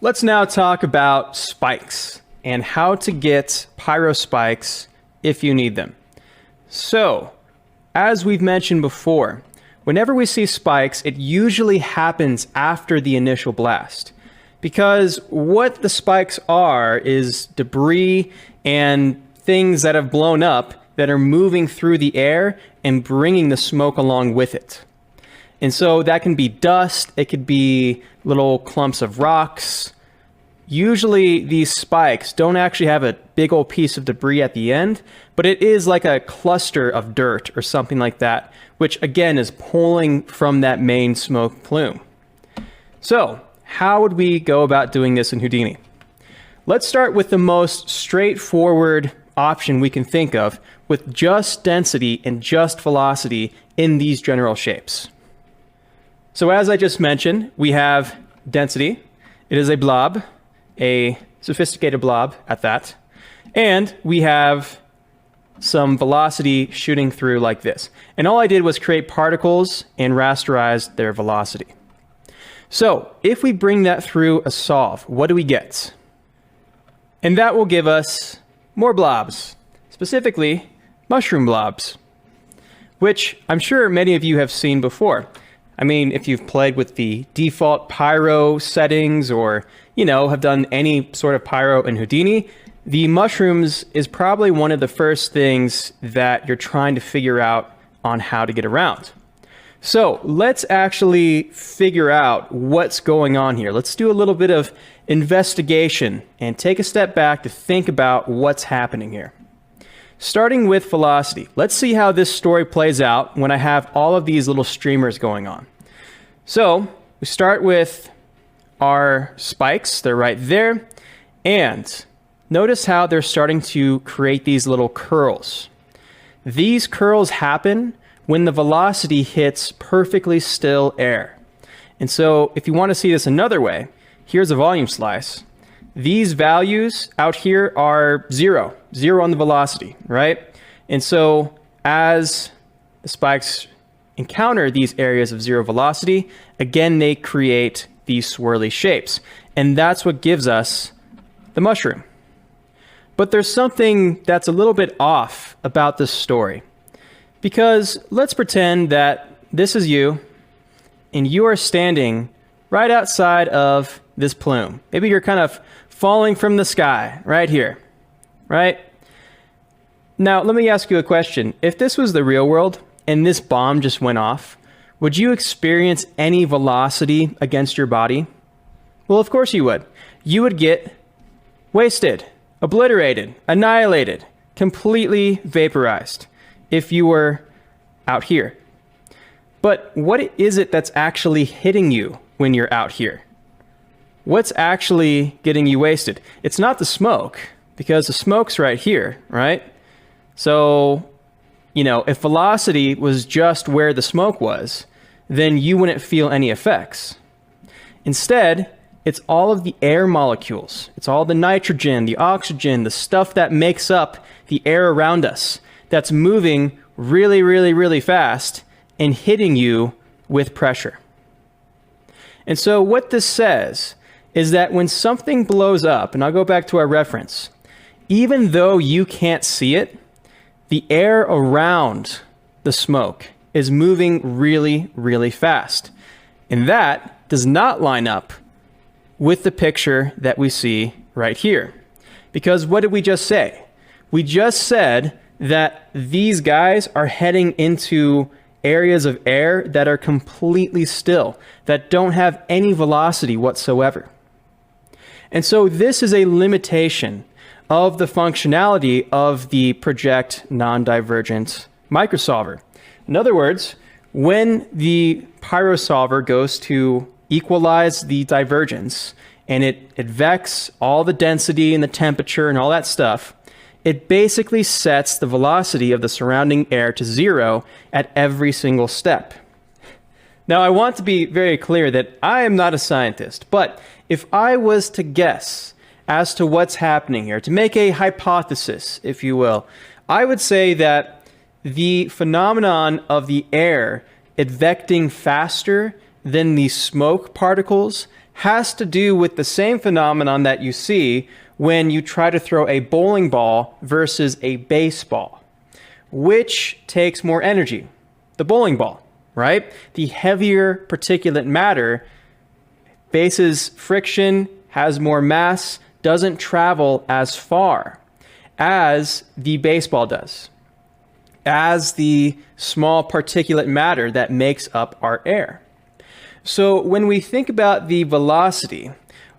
Let's now talk about spikes and how to get pyro spikes if you need them. So, as we've mentioned before, whenever we see spikes, it usually happens after the initial blast. Because what the spikes are is debris and things that have blown up that are moving through the air and bringing the smoke along with it. And so that can be dust, it could be little clumps of rocks. Usually these spikes don't actually have a big old piece of debris at the end, but it is like a cluster of dirt or something like that, which again is pulling from that main smoke plume. So how would we go about doing this in Houdini? Let's start with the most straightforward option we can think of with just density and just velocity in these general shapes. So as I just mentioned, we have density. It is a blob, a sophisticated blob at that. And we have some velocity shooting through like this. And all I did was create particles and rasterize their velocity. So if we bring that through a solve, what do we get? And that will give us more blobs, specifically mushroom blobs, which I'm sure many of you have seen before. I mean, if you've played with the default pyro settings or, have done any sort of pyro in Houdini, the mushrooms is probably one of the first things that you're trying to figure out on how to get around. So let's actually figure out what's going on here. Let's do a little bit of investigation and take a step back to think about what's happening here. Starting with velocity, let's see how this story plays out when I have all of these little streamers going on. So we start with our spikes, they're right there, and notice how they're starting to create these little curls. These curls happen when the velocity hits perfectly still air. And so if you want to see this another way, here's a volume slice. These values out here are zero on the velocity, right? And so as the spikes encounter these areas of zero velocity, again, they create these swirly shapes. And that's what gives us the mushroom. But there's something that's a little bit off about this story. Because let's pretend that this is you, and you are standing right outside of this plume. Maybe you're kind of falling from the sky right here, right? Now, let me ask you a question. If this was the real world and this bomb just went off, would you experience any velocity against your body? Well, of course you would. You would get wasted, obliterated, annihilated, completely vaporized if you were out here. But what is it that's actually hitting you when you're out here? What's actually getting you wasted? It's not the smoke, because the smoke's right here, right? So, if velocity was just where the smoke was, then you wouldn't feel any effects. Instead, it's all of the air molecules. It's all the nitrogen, the oxygen, the stuff that makes up the air around us that's moving really, really, really fast and hitting you with pressure. And so what this says is that when something blows up, and I'll go back to our reference, even though you can't see it, the air around the smoke is moving really, really fast. And that does not line up with the picture that we see right here. Because what did we just say? We just said that these guys are heading into areas of air that are completely still, that don't have any velocity whatsoever. And so this is a limitation of the functionality of the project non-divergent microsolver. In other words, when the pyrosolver goes to equalize the divergence and it vects all the density and the temperature and all that stuff, it basically sets the velocity of the surrounding air to zero at every single step. Now, I want to be very clear that I am not a scientist, but if I was to guess as to what's happening here, to make a hypothesis, if you will, I would say that the phenomenon of the air advecting faster than the smoke particles has to do with the same phenomenon that you see when you try to throw a bowling ball versus a baseball. Which takes more energy? The bowling ball, right? The heavier particulate matter faces friction, has more mass, doesn't travel as far as the baseball does, as the small particulate matter that makes up our air. So when we think about the velocity,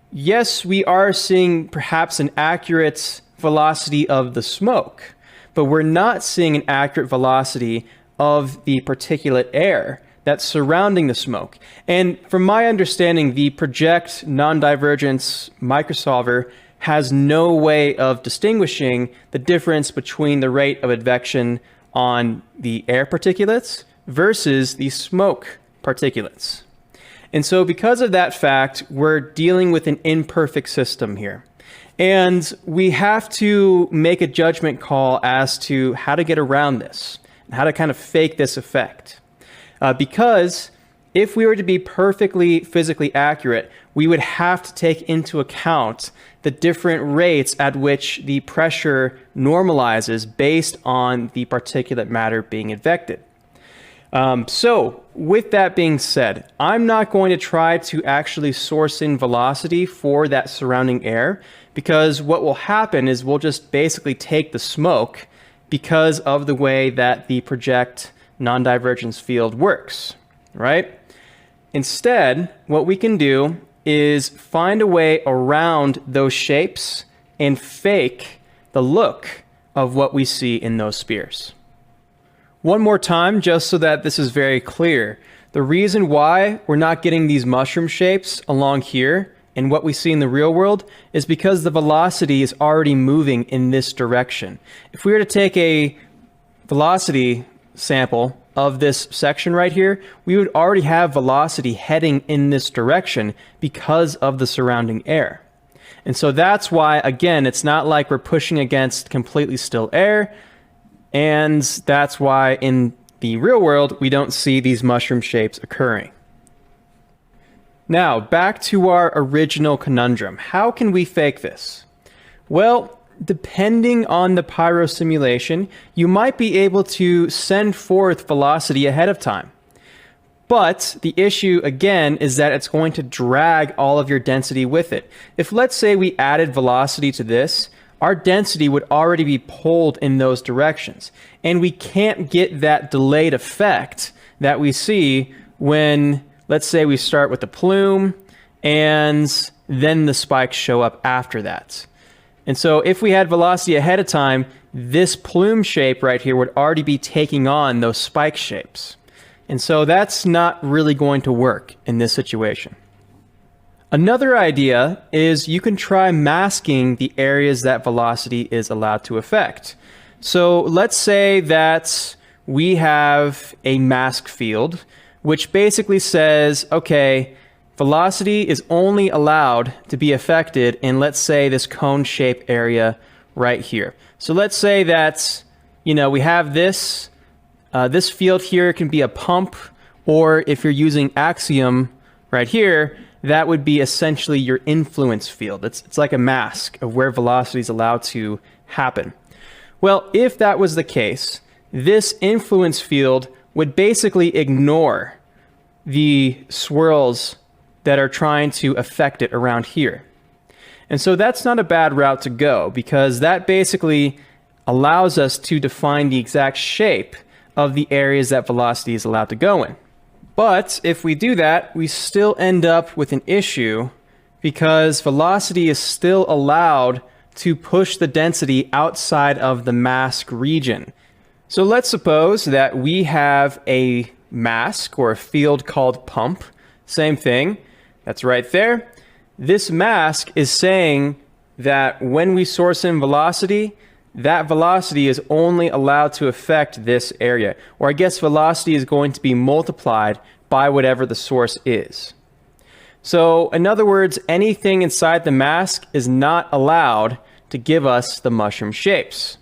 yes, we are seeing perhaps an accurate velocity of the smoke, but we're not seeing an accurate velocity of the particulate air that's surrounding the smoke. And from my understanding, the project non-divergence microsolver has no way of distinguishing the difference between the rate of advection on the air particulates versus the smoke particulates. And so because of that fact, we're dealing with an imperfect system here. And we have to make a judgment call as to how to get around this, and how to kind of fake this effect. Because if we were to be perfectly physically accurate, we would have to take into account the different rates at which the pressure normalizes based on the particulate matter being advected. So with that being said, I'm not going to try to actually source in velocity for that surrounding air, because what will happen is we'll just basically take the smoke because of the way that the project non-divergence field works, right? Instead, what we can do is find a way around those shapes and fake the look of what we see in those spheres. One more time, just so that this is very clear. The reason why we're not getting these mushroom shapes along here and what we see in the real world is because the velocity is already moving in this direction. If we were to take a velocity sample of this section right here, we would already have velocity heading in this direction because of the surrounding air. And so that's why, again, it's not like we're pushing against completely still air. And that's why in the real world, we don't see these mushroom shapes occurring. Now, back to our original conundrum. How can we fake this? Well, depending on the pyro simulation, you might be able to send forth velocity ahead of time. But the issue, again, is that it's going to drag all of your density with it. If, let's say, we added velocity to this, our density would already be pulled in those directions. And we can't get that delayed effect that we see when, let's say, we start with the plume and then the spikes show up after that. And so if we had velocity ahead of time, this plume shape right here would already be taking on those spike shapes. And so that's not really going to work in this situation. Another idea is you can try masking the areas that velocity is allowed to affect. So let's say that we have a mask field, which basically says, okay, velocity is only allowed to be affected in, let's say, this cone shape area right here. So let's say that, we have this, this field here can be a pump, or if you're using axiom right here, that would be essentially your influence field. It's like a mask of where velocity is allowed to happen. Well, if that was the case, this influence field would basically ignore the swirls that are trying to affect it around here. And so that's not a bad route to go, because that basically allows us to define the exact shape of the areas that velocity is allowed to go in. But if we do that, we still end up with an issue, because velocity is still allowed to push the density outside of the mask region. So let's suppose that we have a mask or a field called pump. Same thing. That's right there. This mask is saying that when we source in velocity, that velocity is only allowed to affect this area. Or I guess velocity is going to be multiplied by whatever the source is. So in other words, anything inside the mask is not allowed to give us the mushroom shapes.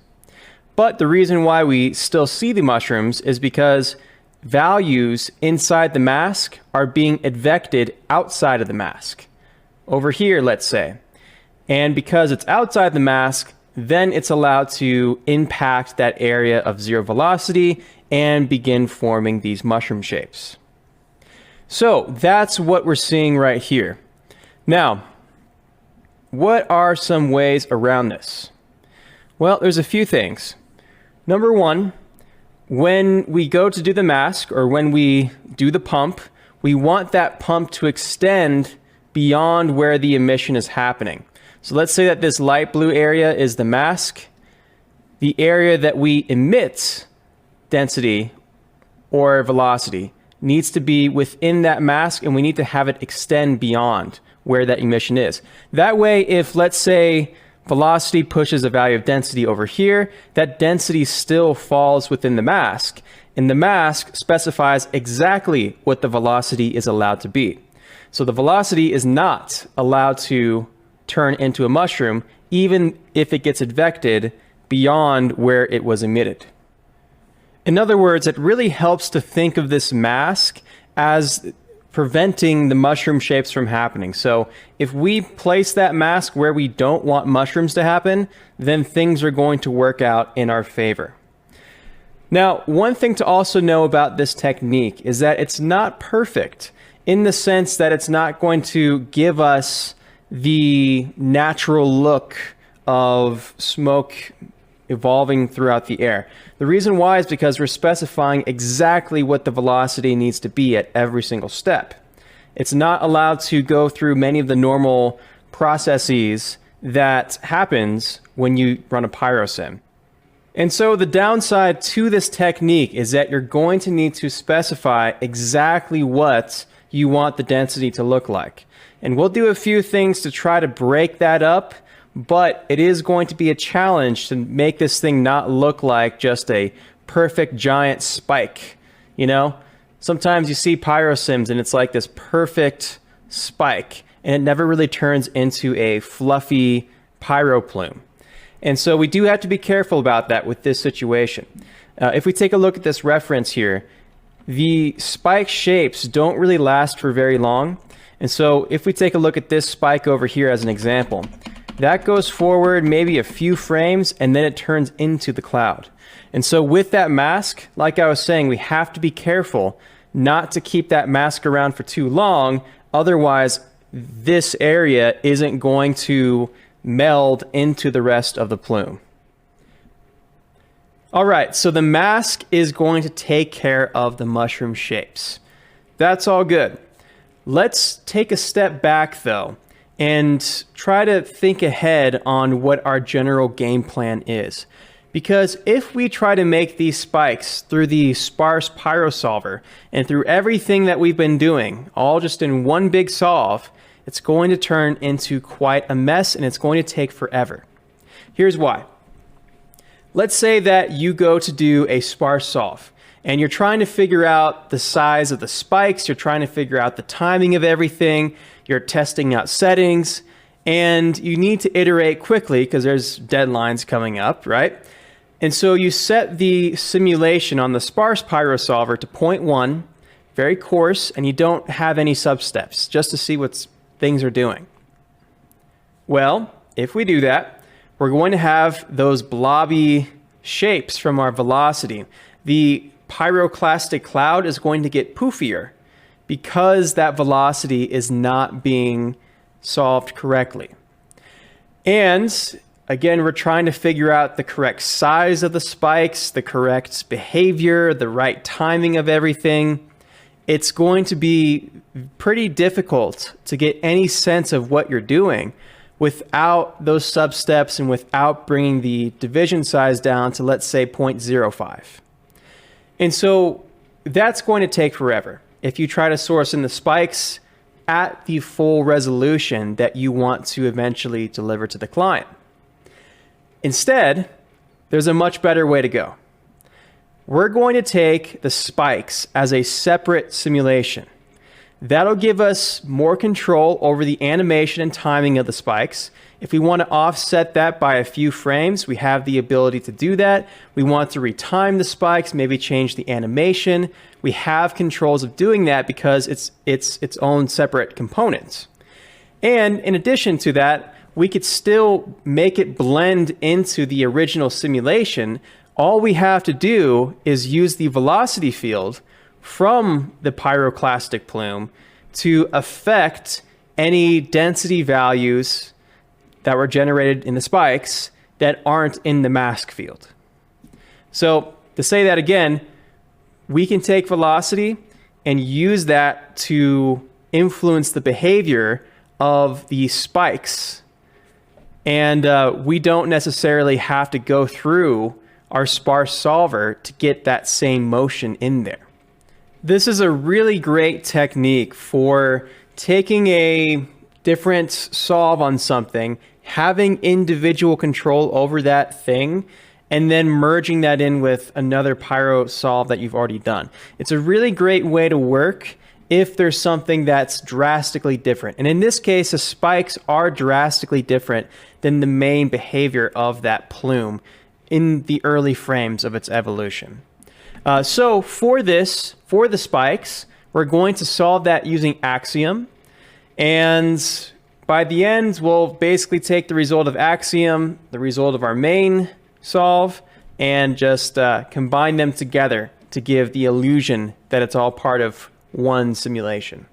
But the reason why we still see the mushrooms is because values inside the mask are being advected outside of the mask. over here, let's say. And because it's outside the mask, then it's allowed to impact that area of zero velocity and begin forming these mushroom shapes. So that's what we're seeing right here. Now, what are some ways around this? Well, there's a few things. Number one, when we go to do the mask or when we do the pump, we want that pump to extend beyond where the emission is happening. So let's say that this light blue area is the mask. The area that we emit density or velocity needs to be within that mask, and we need to have it extend beyond where that emission is. That way, if let's say velocity pushes a value of density over here, that density still falls within the mask, and the mask specifies exactly what the velocity is allowed to be. So the velocity is not allowed to turn into a mushroom, even if it gets advected beyond where it was emitted. In other words, it really helps to think of this mask as preventing the mushroom shapes from happening. So if we place that mask where we don't want mushrooms to happen, then things are going to work out in our favor. Now, one thing to also know about this technique is that it's not perfect in the sense that it's not going to give us the natural look of smoke evolving throughout the air. The reason why is because we're specifying exactly what the velocity needs to be at every single step. It's not allowed to go through many of the normal processes that happens when you run a pyrosim. And so the downside to this technique is that you're going to need to specify exactly what you want the density to look like. And we'll do a few things to try to break that up, but it is going to be a challenge to make this thing not look like just a perfect giant spike. You know, sometimes you see pyrosims and it's like this perfect spike, and it never really turns into a fluffy pyro plume. And so we do have to be careful about that with this situation. If we take a look at this reference here, the spike shapes don't really last for very long. And so if we take a look at this spike over here as an example, that goes forward maybe a few frames and then it turns into the cloud. And so with that mask, like I was saying, we have to be careful not to keep that mask around for too long. Otherwise, this area isn't going to meld into the rest of the plume. All right, so the mask is going to take care of the mushroom shapes. That's all good. Let's take a step back though and try to think ahead on what our general game plan is. Because if we try to make these spikes through the sparse pyrosolver and through everything that we've been doing, all just in one big solve, it's going to turn into quite a mess and it's going to take forever. Here's why. Let's say that you go to do a sparse solve and you're trying to figure out the size of the spikes, you're trying to figure out the timing of everything, you're testing out settings, and you need to iterate quickly because there's deadlines coming up, right? And so you set the simulation on the sparse pyrosolver to 0.1, very coarse, and you don't have any substeps, just to see what things are doing. Well, if we do that, we're going to have those blobby shapes from our velocity. The pyroclastic cloud is going to get poofier because that velocity is not being solved correctly. And again, we're trying to figure out the correct size of the spikes, the correct behavior, the right timing of everything. It's going to be pretty difficult to get any sense of what you're doing without those substeps and without bringing the division size down to, let's say, 0.05. And so that's going to take forever if you try to source in the spikes at the full resolution that you want to eventually deliver to the client. Instead, there's a much better way to go. We're going to take the spikes as a separate simulation. That'll give us more control over the animation and timing of the spikes. If we want to offset that by a few frames, we have the ability to do that. We want to retime the spikes, maybe change the animation. We have controls of doing that because it's its own separate components. And in addition to that, we could still make it blend into the original simulation. All we have to do is use the velocity field from the pyroclastic plume to affect any density values that were generated in the spikes that aren't in the mask field. So to say that again, we can take velocity and use that to influence the behavior of the spikes. And we don't necessarily have to go through our sparse solver to get that same motion in there. This is a really great technique for taking a different solve on something, having individual control over that thing, and then merging that in with another pyro solve that you've already done. It's a really great way to work if there's something that's drastically different. And in this case, the spikes are drastically different than the main behavior of that plume in the early frames of its evolution. So for the spikes, we're going to solve that using Axiom. And by the end, we'll basically take the result of Axiom, the result of our main solve, and just combine them together to give the illusion that it's all part of one simulation.